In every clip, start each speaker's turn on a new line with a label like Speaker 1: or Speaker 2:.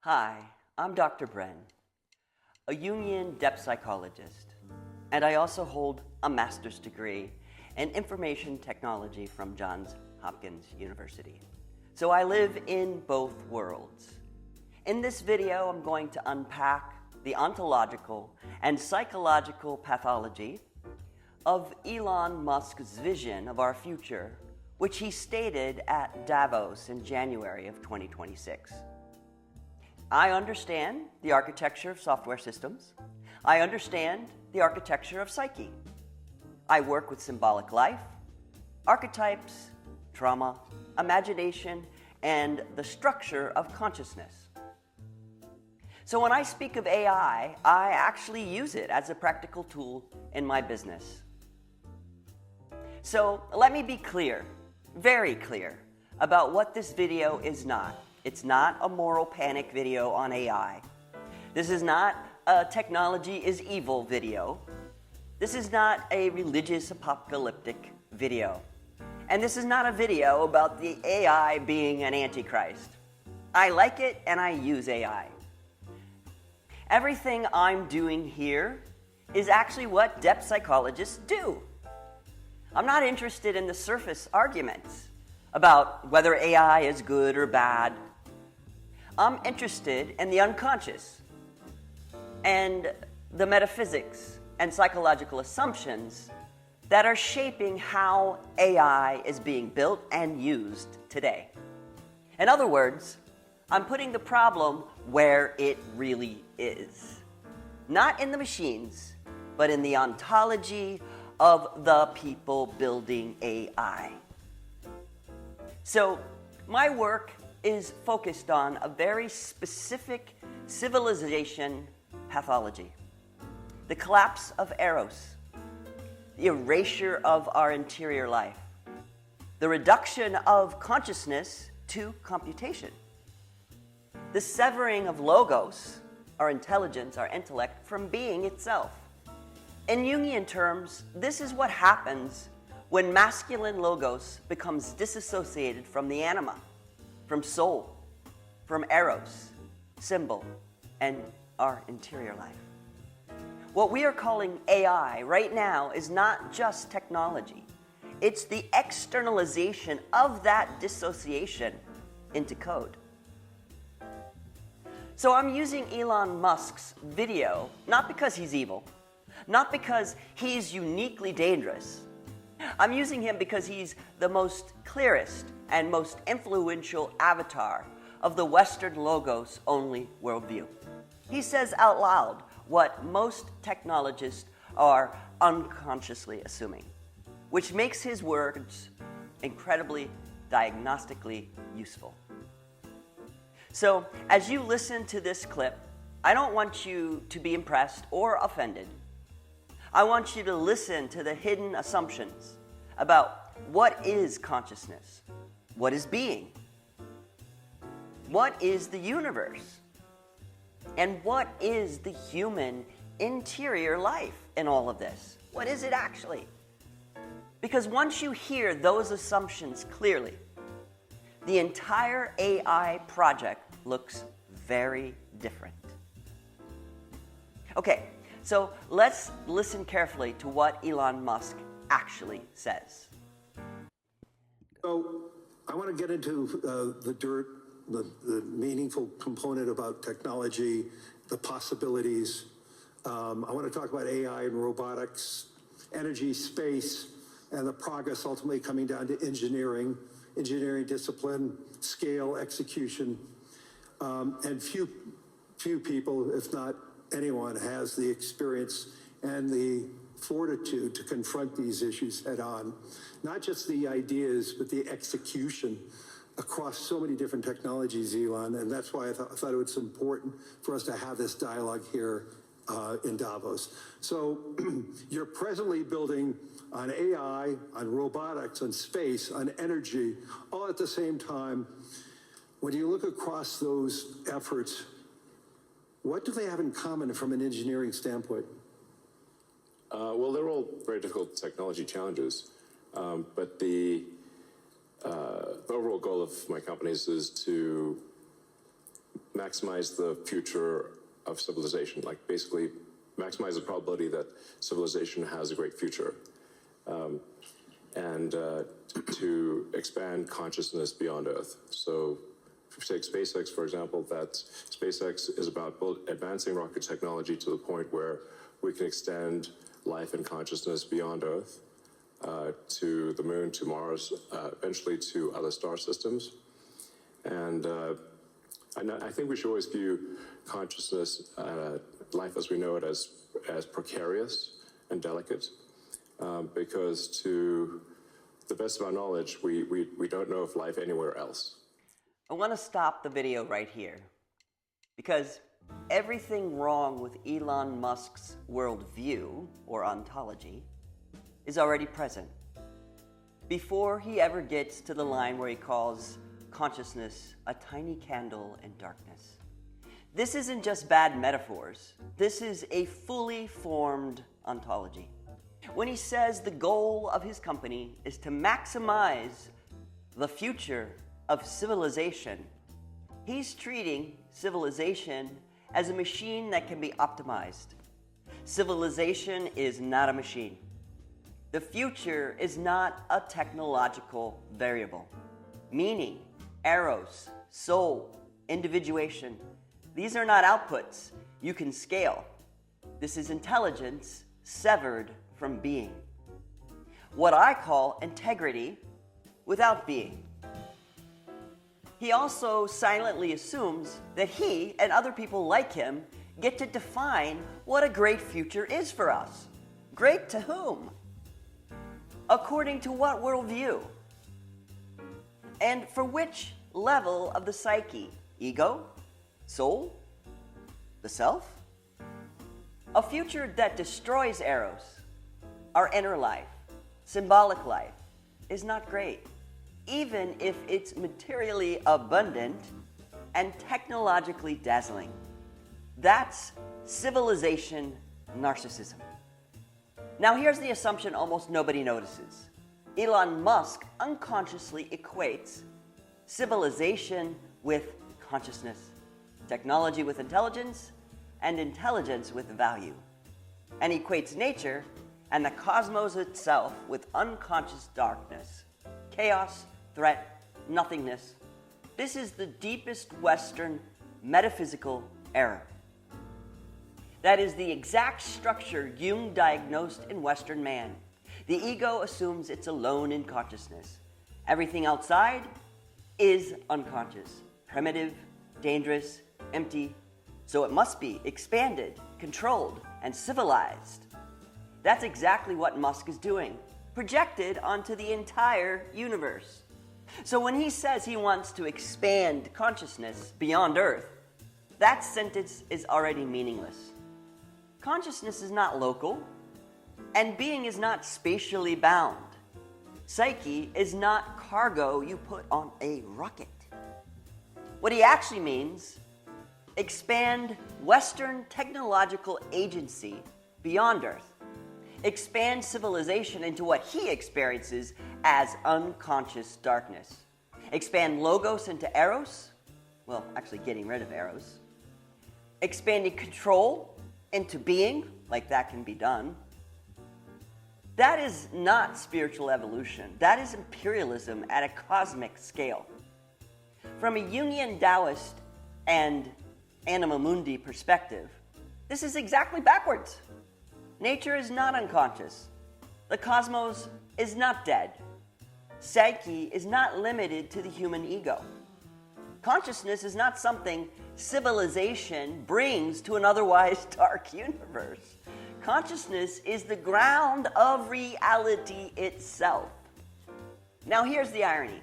Speaker 1: Hi, I'm Dr. Bren, a Jungian depth psychologist, and I also hold a master's degree in information technology from Johns Hopkins University. So I live in both worlds. In this video, I'm going to unpack the ontological and psychological pathology of Elon Musk's vision of our future, which he stated at Davos in January of 2026. I understand the architecture of software systems. I understand the architecture of psyche. I work with symbolic life, archetypes, trauma, imagination, and the structure of consciousness. So when I speak of AI, I actually use it as a practical tool in my business. So let me be clear, very clear, about what this video is not. It's not a moral panic video on AI. This is not a technology is evil video. This is not a religious apocalyptic video. And this is not a video about the AI being an antichrist. I like it and I use AI. Everything I'm doing here is actually what depth psychologists do. I'm not interested in the surface arguments about whether AI is good or bad. I'm interested in the unconscious and the metaphysics and psychological assumptions that are shaping how AI is being built and used today. In other words, I'm putting the problem where it really is. Not in the machines, but in the ontology of the people building AI. So, my work is focused on a very specific civilization pathology. The collapse of eros, the erasure of our interior life, the reduction of consciousness to computation, the severing of logos, our intelligence, our intellect, from being itself. In Jungian terms, this is what happens when masculine logos becomes disassociated from the anima, from soul, from eros, symbol, and our interior life. What we are calling AI right now is not just technology. It's the externalization of that dissociation into code. So I'm using Elon Musk's video, not because he's evil, not because he's uniquely dangerous. I'm using him because he's the most clearest and most influential avatar of the Western logos-only worldview. He says out loud what most technologists are unconsciously assuming, which makes his words incredibly diagnostically useful. So, as you listen to this clip, I don't want you to be impressed or offended. I want you to listen to the hidden assumptions about what is consciousness, what is being, what is the universe, and what is the human interior life in all of this? What is it actually? Because once you hear those assumptions clearly, the entire AI project looks very different. Okay, so let's listen carefully to what Elon Musk actually says.
Speaker 2: So I want to get into the dirt, the meaningful component about technology, the possibilities. I want to talk about AI and robotics, energy, space, and the progress ultimately coming down to engineering discipline, scale, execution. And few people, if not anyone, has the experience and the fortitude to confront these issues head on. Not just the ideas, but the execution across so many different technologies, Elon, and that's why I thought it was important for us to have this dialogue here in Davos. So you're presently building on AI, on robotics, on space, on energy, all at the same time. When you look across those efforts, what do they have in common from an engineering standpoint?
Speaker 3: Well, they're all very difficult technology challenges, but the overall goal of my companies is to maximize the future of civilization, like basically maximize the probability that civilization has a great future, and to expand consciousness beyond Earth. So if you take SpaceX, for example, that SpaceX is about advancing rocket technology to the point where we can extend life and consciousness beyond Earth, to the moon, to Mars, eventually to other star systems. And I think we should always view consciousness, life as we know it, as precarious and delicate, because to the best of our knowledge, we don't know of life anywhere else.
Speaker 1: I want to stop the video right here, because everything wrong with Elon Musk's worldview, or ontology, is already present. Before he ever gets to the line where he calls consciousness a tiny candle in darkness. This isn't just bad metaphors. This is a fully formed ontology. When he says the goal of his company is to maximize the future of civilization, he's treating civilization as a machine that can be optimized. Civilization is not a machine. The future is not a technological variable. Meaning, eros, soul, individuation, these are not outputs you can scale. This is intelligence severed from being. What I call integrity without being. He also silently assumes that he and other people like him get to define what a great future is for us. Great to whom? According to what worldview? And for which level of the psyche? Ego? Soul? The self? A future that destroys eros, our inner life, symbolic life, is not great, even if it's materially abundant and technologically dazzling. That's civilization narcissism. Now here's the assumption almost nobody notices. Elon Musk unconsciously equates civilization with consciousness, technology with intelligence, and intelligence with value, and equates nature and the cosmos itself with unconscious darkness, chaos, threat, nothingness. This is the deepest Western metaphysical error. That is the exact structure Jung diagnosed in Western man. The ego assumes it's alone in consciousness. Everything outside is unconscious, primitive, dangerous, empty, so it must be expanded, controlled, and civilized. That's exactly what Musk is doing, projected onto the entire universe. So when he says he wants to expand consciousness beyond Earth, that sentence is already meaningless. Consciousness is not local, and being is not spatially bound. Psyche is not cargo you put on a rocket. What he actually means, expand Western technological agency beyond Earth. Expand civilization into what he experiences as unconscious darkness. Expand logos into eros, well, actually getting rid of eros. Expanding control into being, like that can be done. That is not spiritual evolution. That is imperialism at a cosmic scale. From a Jungian Taoist and anima mundi perspective, this is exactly backwards. Nature is not unconscious. The cosmos is not dead. Psyche is not limited to the human ego. Consciousness is not something civilization brings to an otherwise dark universe. Consciousness is the ground of reality itself. Now here's the irony.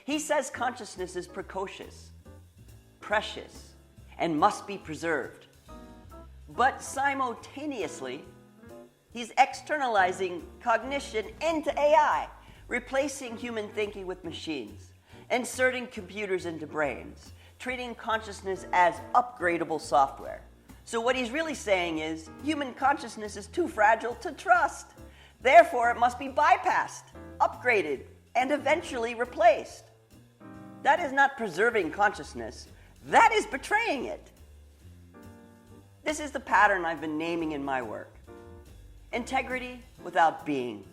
Speaker 1: He says consciousness is precocious, precious, and must be preserved. But simultaneously, he's externalizing cognition into AI, replacing human thinking with machines, inserting computers into brains, treating consciousness as upgradable software. So what he's really saying is, human consciousness is too fragile to trust. Therefore, it must be bypassed, upgraded, and eventually replaced. That is not preserving consciousness. That is betraying it. This is the pattern I've been naming in my work. Integrity without being.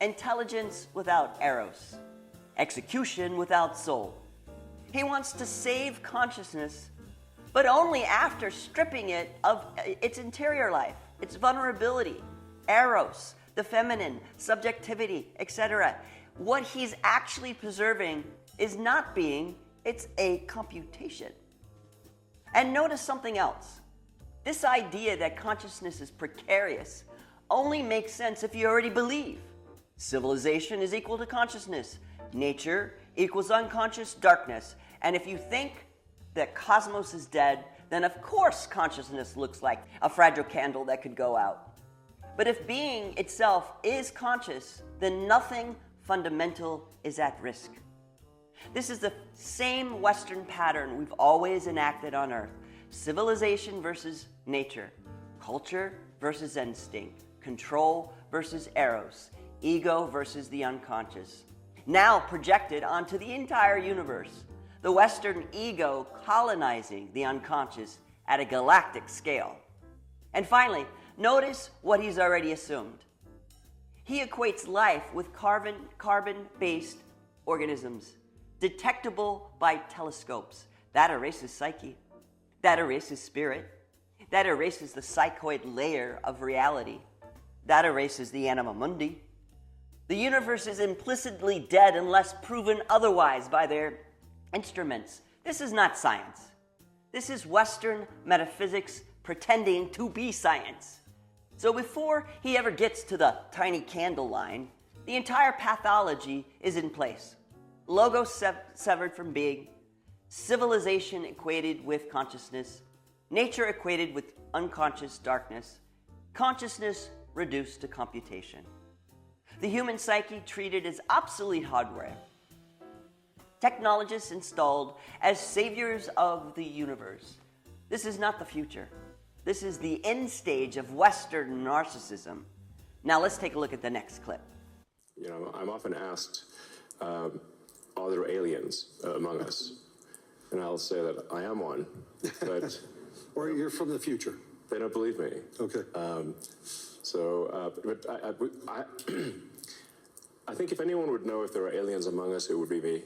Speaker 1: Intelligence without eros. Execution without soul. He wants to save consciousness, but only after stripping it of its interior life, its vulnerability, eros, the feminine, subjectivity, etc. What he's actually preserving is not being, it's a computation. And notice something else. This idea that consciousness is precarious only makes sense if you already believe civilization is equal to consciousness, nature equals unconscious darkness, and if you think that cosmos is dead, then of course consciousness looks like a fragile candle that could go out. But if being itself is conscious, then nothing fundamental is at risk. This is the same Western pattern we've always enacted on Earth. Civilization versus nature, culture versus instinct, control versus eros, ego versus the unconscious. Now projected onto the entire universe, the Western ego colonizing the unconscious at a galactic scale. And finally, notice what he's already assumed. He equates life with carbon-based organisms, detectable by telescopes. That erases psyche. That erases spirit. That erases the psychoid layer of reality. That erases the anima mundi. The universe is implicitly dead unless proven otherwise by their instruments. This is not science. This is Western metaphysics pretending to be science. So before he ever gets to the tiny candle line, the entire pathology is in place. Logos severed from being, civilization equated with consciousness, nature equated with unconscious darkness, consciousness reduced to computation. The human psyche treated as obsolete hardware. Technologists installed as saviors of the universe. This is not the future. This is the end stage of Western narcissism. Now let's take a look at the next clip.
Speaker 3: You know, I'm often asked, are there aliens among us? And I'll say that I am one, but...
Speaker 2: Or you're from the future.
Speaker 3: They don't believe me.
Speaker 2: Okay.
Speaker 3: I think if anyone would know if there are aliens among us, it would be me.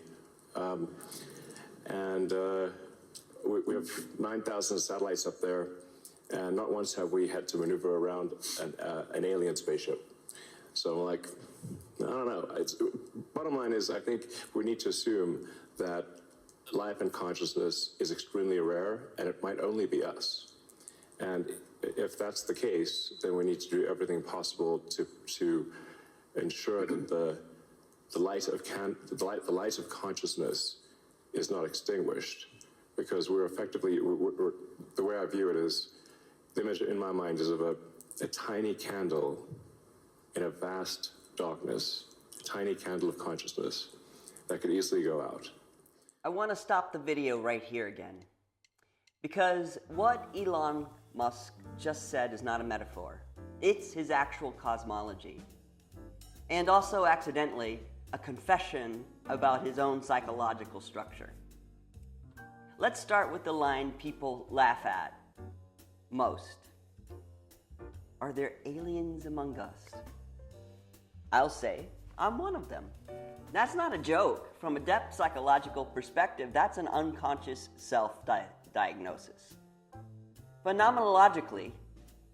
Speaker 3: We have 9,000 satellites up there, and not once have we had to maneuver around an alien spaceship. So I'm like, I don't know. Bottom line is, I think we need to assume that life and consciousness is extremely rare, and it might only be us. And if that's the case, then we need to do everything possible to ensure that the light of consciousness is not extinguished, because we're effectively, the way I view it is, the image in my mind is of a tiny candle in a vast darkness, a tiny candle of consciousness that could easily go out.
Speaker 1: I want to stop the video right here again, because what Elon Musk just said is not a metaphor. It's his actual cosmology. And also, accidentally, a confession about his own psychological structure. Let's start with the line people laugh at most. Are there aliens among us? I'll say, I'm one of them. That's not a joke. From a depth psychological perspective, that's an unconscious self-diagnosis. Phenomenologically,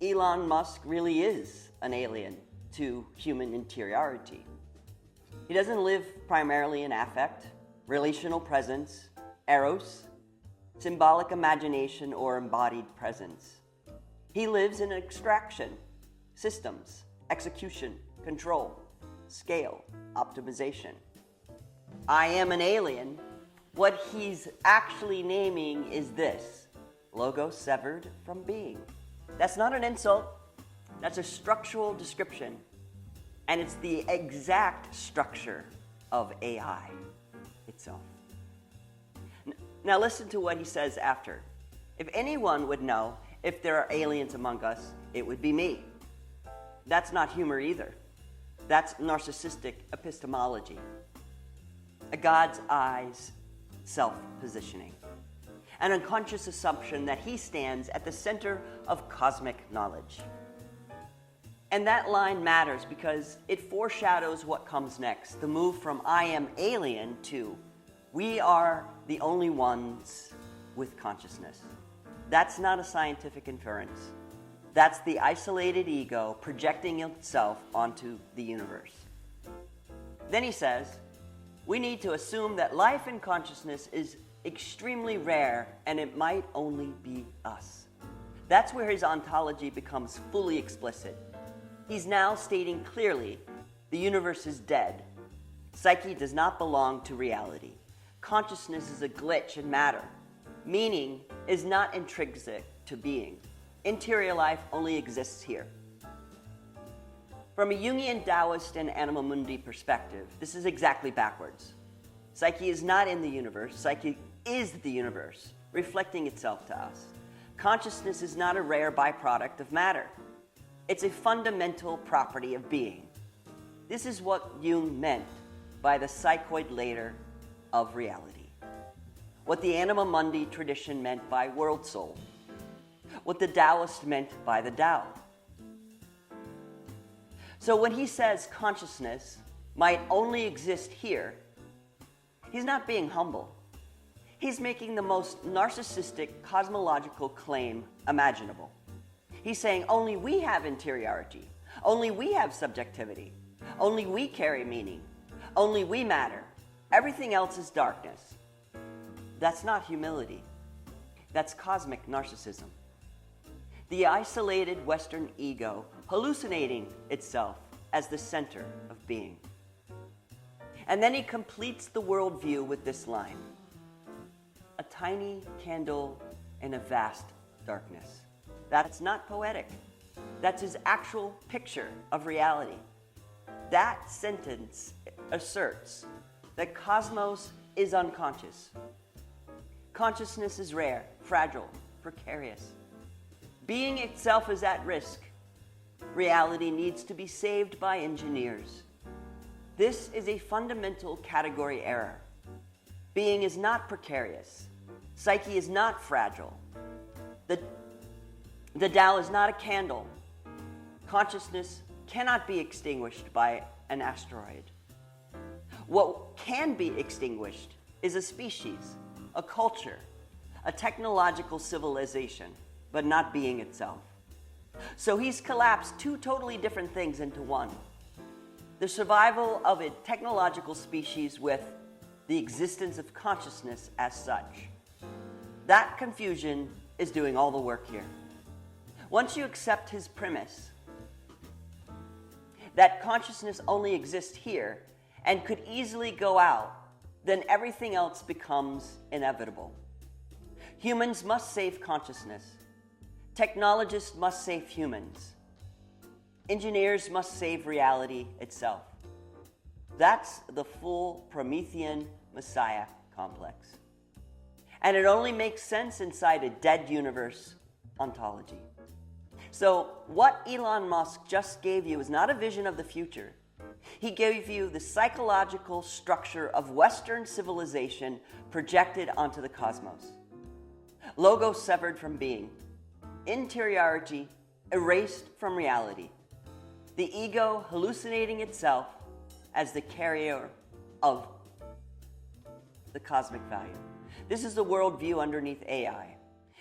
Speaker 1: Elon Musk really is an alien to human interiority. He doesn't live primarily in affect, relational presence, eros, symbolic imagination, or embodied presence. He lives in extraction, systems, execution, control, scale, optimization. I am an alien. What he's actually naming is this: logos severed from being. That's not an insult. That's a structural description. And it's the exact structure of AI itself. Now listen to what he says after. If anyone would know if there are aliens among us, it would be me. That's not humor either. That's narcissistic epistemology. A God's eyes self-positioning. an unconscious assumption that he stands at the center of cosmic knowledge. And that line matters because it foreshadows what comes next, the move from I am alien to we are the only ones with consciousness. That's not a scientific inference. That's the isolated ego projecting itself onto the universe. Then he says, we need to assume that life in consciousness is extremely rare and it might only be us. That's where his ontology becomes fully explicit. He's now stating clearly the universe is dead. Psyche does not belong to reality. Consciousness is a glitch in matter. Meaning is not intrinsic to being. Interior life only exists here. From a Jungian Taoist and anima mundi perspective, this is exactly backwards. Psyche is not in the universe. Psyche is the universe, reflecting itself to us. Consciousness is not a rare byproduct of matter. It's a fundamental property of being. This is what Jung meant by the psychoid layer of reality. What the anima mundi tradition meant by world soul. What the Taoist meant by the Tao. So when he says consciousness might only exist here, he's not being humble. He's making the most narcissistic cosmological claim imaginable. He's saying only we have interiority, only we have subjectivity, only we carry meaning, only we matter. Everything else is darkness. That's not humility. That's cosmic narcissism. The isolated Western ego hallucinating itself as the center of being. And then he completes the worldview with this line: a tiny candle in a vast darkness. That's not poetic. That's his actual picture of reality. That sentence asserts that cosmos is unconscious. Consciousness is rare, fragile, precarious. Being itself is at risk. Reality needs to be saved by engineers. This is a fundamental category error. Being is not precarious. Psyche is not fragile. The Tao is not a candle. Consciousness cannot be extinguished by an asteroid. What can be extinguished is a species, a culture, a technological civilization, but not being itself. So he's collapsed two totally different things into one. The survival of a technological species with the existence of consciousness as such. That confusion is doing all the work here. Once you accept his premise that consciousness only exists here and could easily go out, then everything else becomes inevitable. Humans must save consciousness. Technologists must save humans. Engineers must save reality itself. That's the full Promethean Messiah complex. And it only makes sense inside a dead universe ontology. So what Elon Musk just gave you is not a vision of the future. He gave you the psychological structure of Western civilization projected onto the cosmos. Logos severed from being. Interiority erased from reality. The ego hallucinating itself as the carrier of the cosmic value. This is the worldview underneath AI.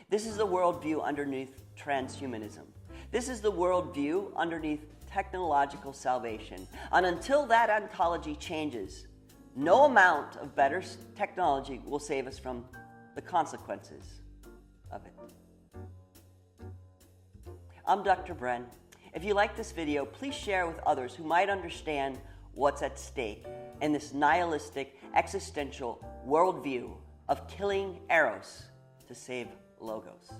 Speaker 1: This is the worldview underneath transhumanism. This is the worldview underneath technological salvation. And until that ontology changes, no amount of better technology will save us from the consequences of it. I'm Dr. Bren. If you like this video, please share with others who might understand what's at stake in this nihilistic, existential worldview of killing eros to save logos.